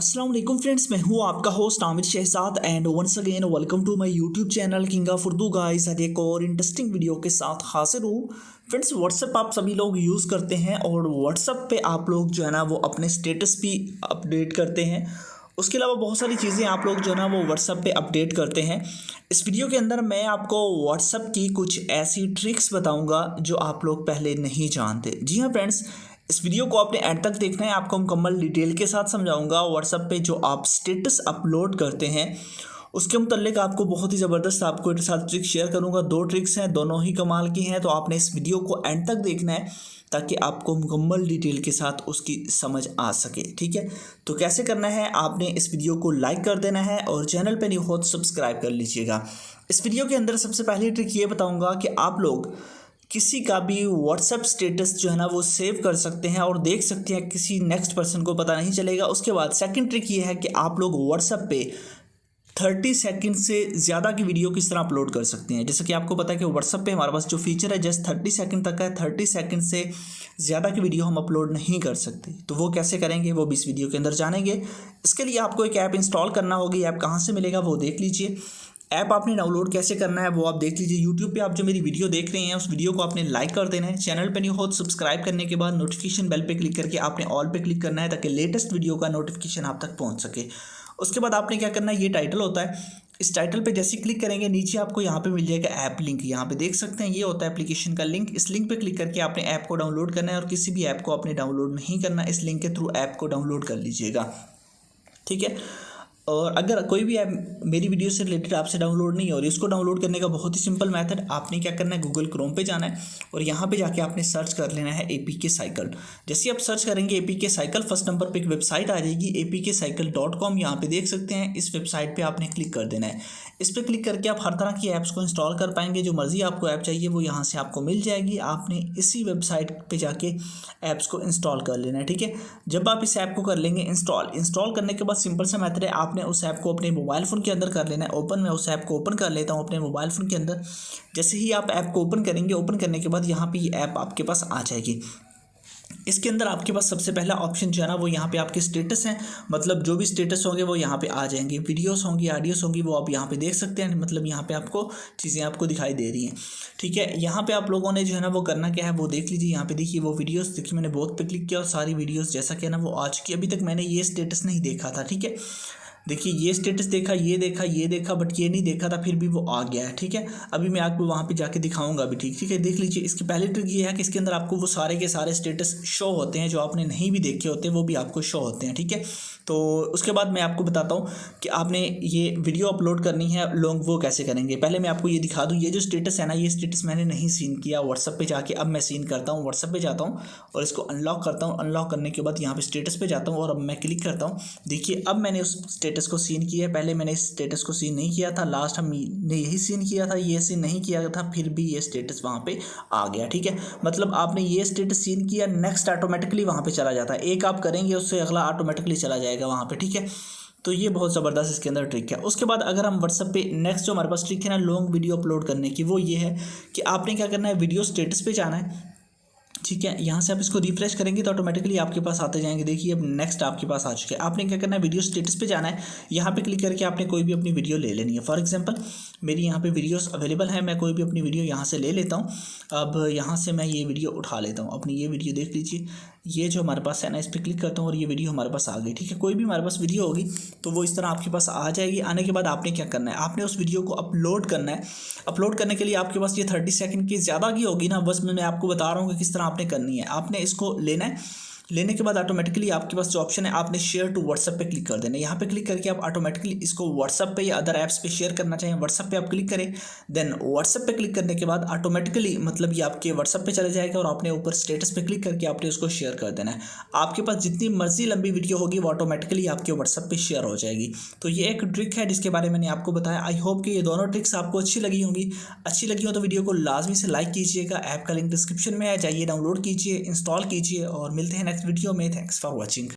अस्सलाम वालेकुम फ्रेंड्स, मैं हूं आपका host Aamir Shahzad and once again welcome to my YouTube channel king of Urdu guys. आज एक और इंटरेस्टिंग वीडियो के साथ हाजिर हूं। फ्रेंड्स, व्हाट्सएप आप सभी लोग यूज़ करते हैं और व्हाट्सएप पे आप लोग जो है ना वो अपने स्टेटस भी अपडेट करते हैं। उसके अलावा बहुत सारी चीज़ें आप लोग जो है ना वो व्हाट्सएप पे अपडेट करते हैं। इस वीडियो के अंदर मैं आपको व्हाट्सएप की कुछ ऐसी ट्रिक्स बताऊंगा जो आप लोग पहले नहीं जानते। जी हाँ फ्रेंड्स, इस वीडियो को आपने एंड तक देखना है। आपको मुकम्मल डिटेल के साथ समझाऊंगा। व्हाट्सएप पे जो आप स्टेटस अपलोड करते हैं उसके मुतल्लिक आपको बहुत ही ज़बरदस्त आपको एक साथ ट्रिक शेयर करूंगा। दो ट्रिक्स हैं, दोनों ही कमाल की हैं, तो आपने इस वीडियो को एंड तक देखना है ताकि आपको मुकम्मल डिटेल के साथ उसकी समझ आ सके। ठीक है, तो कैसे करना है, आपने इस वीडियो को लाइक कर देना है और चैनल पे नहीं हो तो सब्सक्राइब कर लीजिएगा। इस वीडियो के अंदर सबसे पहली ट्रिक ये बताऊँगा कि आप लोग किसी का भी व्हाट्सएप स्टेटस जो है ना वो सेव कर सकते हैं और देख सकते हैं, किसी नेक्स्ट पर्सन को पता नहीं चलेगा। उसके बाद सेकंड ट्रिक ये है कि आप लोग व्हाट्सएप पे 30 सेकंड से ज़्यादा की वीडियो किस तरह अपलोड कर सकते हैं। जैसे कि आपको पता है कि व्हाट्सएप पे हमारे पास जो फीचर है जस्ट 30 सेकंड तक है। 30 सेकंड से ज़्यादा की वीडियो हम अपलोड नहीं कर सकते। तो वो कैसे करेंगे वो भी इस वीडियो के अंदर जानेंगे। इसके लिए आपको एक ऐप इंस्टॉल करना होगी। ऐप कहाँ से मिलेगा वो देख लीजिए। ऐप आपने डाउनलोड कैसे करना है वो आप देख लीजिए। यूट्यूब पे आप जो मेरी वीडियो देख रहे हैं उस वीडियो को आपने लाइक कर देना है। चैनल पे नहीं हो तो सब्सक्राइब करने के बाद नोटिफिकेशन बेल पे क्लिक करके आपने ऑल पे क्लिक करना है ताकि लेटेस्ट वीडियो का नोटिफिकेशन आप तक पहुंच सके। उसके बाद आपने क्या करना है, ये टाइटल होता है, इस टाइटल पे जैसे क्लिक करेंगे नीचे आपको यहाँ पे मिल जाएगा ऐप लिंक। यहाँ पे देख सकते हैं ये होता है एप्लीकेशन का लिंक। इस लिंक पे क्लिक करके आपने ऐप को डाउनलोड करना है और किसी भी ऐप को आपने डाउनलोड नहीं करना, इस लिंक के थ्रू ऐप को डाउनलोड कर लीजिएगा। ठीक है, और अगर कोई भी ऐप मेरी वीडियो से रिलेटेड आपसे डाउनलोड नहीं हो रही, उसको डाउनलोड करने का बहुत ही सिंपल मेथड, आपने क्या करना है, गूगल क्रोम पे जाना है और यहाँ पे जाके आपने सर्च कर लेना है APK साइकिल। जैसे आप सर्च करेंगे APK साइकिल, फर्स्ट नंबर पे एक वेबसाइट आ जाएगी apkcycle.com। यहाँ पे देख सकते हैं, इस वेबसाइट पे आपने क्लिक कर देना है। इस पर क्लिक करके आप हर तरह की ऐप्स को इंस्टॉल कर पाएंगे। जो मर्जी आपको ऐप चाहिए वो यहाँ से आपको मिल जाएगी। आपने इसी वेबसाइट पे जाके ऐप्स को इंस्टॉल कर लेना है। ठीक है, जब आप इस ऐप को कर लेंगे इंस्टॉल करने के बाद सिंपल सा मेथड है, आपने उस ऐप को अपने मोबाइल फ़ोन के अंदर कर लेना है। ओपन मैं उस ऐप को ओपन कर लेता हूँ अपने मोबाइल फ़ोन के अंदर। जैसे ही आप ऐप को ओपन करेंगे, ओपन करने के बाद यहाँ पे ये ऐप आपके पास आ जाएगी। इसके अंदर आपके पास सबसे पहला ऑप्शन जो है ना वो यहाँ पे आपके स्टेटस हैं, मतलब जो भी स्टेटस होंगे वो यहाँ पे आ जाएंगे। वीडियोस होंगी, ऑडियोस होंगी, वो आप यहाँ पे देख सकते हैं। मतलब यहाँ पे आपको चीज़ें आपको दिखाई दे रही हैं। ठीक है, यहाँ पे आप लोगों ने जो है ना वो करना क्या है वो देख लीजिए। यहाँ पे देखिए वो वीडियोस, देखिए मैंने बहुत पे क्लिक किया और सारी वीडियोस जैसा कि ना वो आ चुकी है। अभी तक मैंने ये स्टेटस नहीं देखा था। ठीक है, देखिए ये स्टेटस देखा, ये देखा बट ये नहीं देखा था, फिर भी वो आ गया है। ठीक है, अभी मैं आपको वहाँ पे जाके दिखाऊंगा भी। ठीक है, देख लीजिए। इसकी पहली ट्रिक ये है कि इसके अंदर आपको वो सारे के सारे स्टेटस शो होते हैं, जो आपने नहीं भी देखे होते वो भी आपको शो होते हैं। ठीक है, तो उसके बाद मैं आपको बताता हूँ कि आपने ये वीडियो अपलोड करनी है, लोग वो कैसे करेंगे। पहले मैं आपको ये दिखा दूँ, ये जो स्टेटस है ना, ये स्टेटस मैंने नहीं सीन किया व्हाट्सएप पे जाके। अब मैं सीन करता हूँ, व्हाट्सएप पे जाता हूँ और इसको अनलॉक करता हूँ। अनलॉक करने के बाद यहाँ पे स्टेटस पे जाता हूँ और अब मैं क्लिक करता हूँ। देखिए अब मैंने उस स्टेटस को सीन किया है। पहले मैंने इस स्टेटस को सीन नहीं किया था, लास्ट हमने यही सीन किया था, ये सीन नहीं किया था, फिर भी ये स्टेटस वहाँ पे आ गया। ठीक है, मतलब आपने ये स्टेटस सीन किया, नेक्स्ट ऑटोमेटिकली वहाँ पे चला जाता है। एक आप करेंगे उससे अगला ऑटोमेटिकली चला जाएगा वहाँ पे। ठीक है, तो ये बहुत ज़बरदस्त इसके अंदर ट्रिक है। उसके बाद अगर हम व्हाट्सएप पे नेक्स्ट जो हमारे पास ट्रिक है ना लॉन्ग वीडियो अपलोड करने की, वो ये है कि आपने क्या करना है, वीडियो स्टेटस पे जाना है। ठीक है, यहाँ से आप इसको रिफ्रेश करेंगे तो ऑटोमेटिकली आपके पास आते जाएंगे। देखिए अब नेक्स्ट आपके पास आ चुके हैं। आपने क्या करना है, वीडियो स्टेटस पे जाना है। यहाँ पे क्लिक करके आपने कोई भी अपनी वीडियो ले लेनी है। फॉर एग्जांपल मेरी यहाँ पे वीडियोस अवेलेबल है, मैं कोई भी अपनी वीडियो यहाँ से ले लेता हूँ। अब यहाँ से मैं ये वीडियो उठा लेता हूँ अपनी। ये वीडियो देख लीजिए, ये जो हमारे पास है ना, इस पर क्लिक करता हूँ और ये वीडियो हमारे पास आ गई। ठीक है, कोई भी हमारे पास वीडियो होगी तो वो इस तरह आपके पास आ जाएगी। आने के बाद आपने क्या करना है, आपने उस वीडियो को अपलोड करना है। अपलोड करने के लिए आपके पास ये 30 सेकंड की ज़्यादा की होगी ना, बस मैं आपको बता रहा हूँ कि किस तरह आपने करनी है। आपने इसको लेना है, लेने के बाद ऑटोमेटिकली आपके पास जो ऑप्शन है, आपने शेयर टू व्हाट्सएप पे क्लिक कर देना है। यहाँ पे क्लिक करके आप ऑटोमेटिकली इसको व्हाट्सएप पे या अदर ऐप्स पे शेयर करना चाहें, व्हाट्सएप पे आप क्लिक करें। देन व्हाट्सएप पे क्लिक करने के बाद ऑटोमेटिकली मतलब ये आपके व्हाट्सएप पे चला जाएगा और आपने ऊपर स्टेटस पे क्लिक करके आपने उसको शेयर कर देना है। आपके पास जितनी मर्जी लंबी वीडियो होगी वो ऑटोमेटिकली आपके व्हाट्सएप पे शेयर हो जाएगी। तो ये एक ट्रिक है जिसके बारे में मैंने आपको बताया। आई होप कि ये दोनों ट्रिक्स आपको अच्छी लगी होंगी। अच्छी लगी हो तो वीडियो को लाजमी से लाइक कीजिएगा। ऐप का लिंक डिस्क्रिप्शन में है, जाइए डाउनलोड कीजिए, इंस्टॉल कीजिए और मिलते हैं नेक्स्ट वीडियो में। Thanks for watching.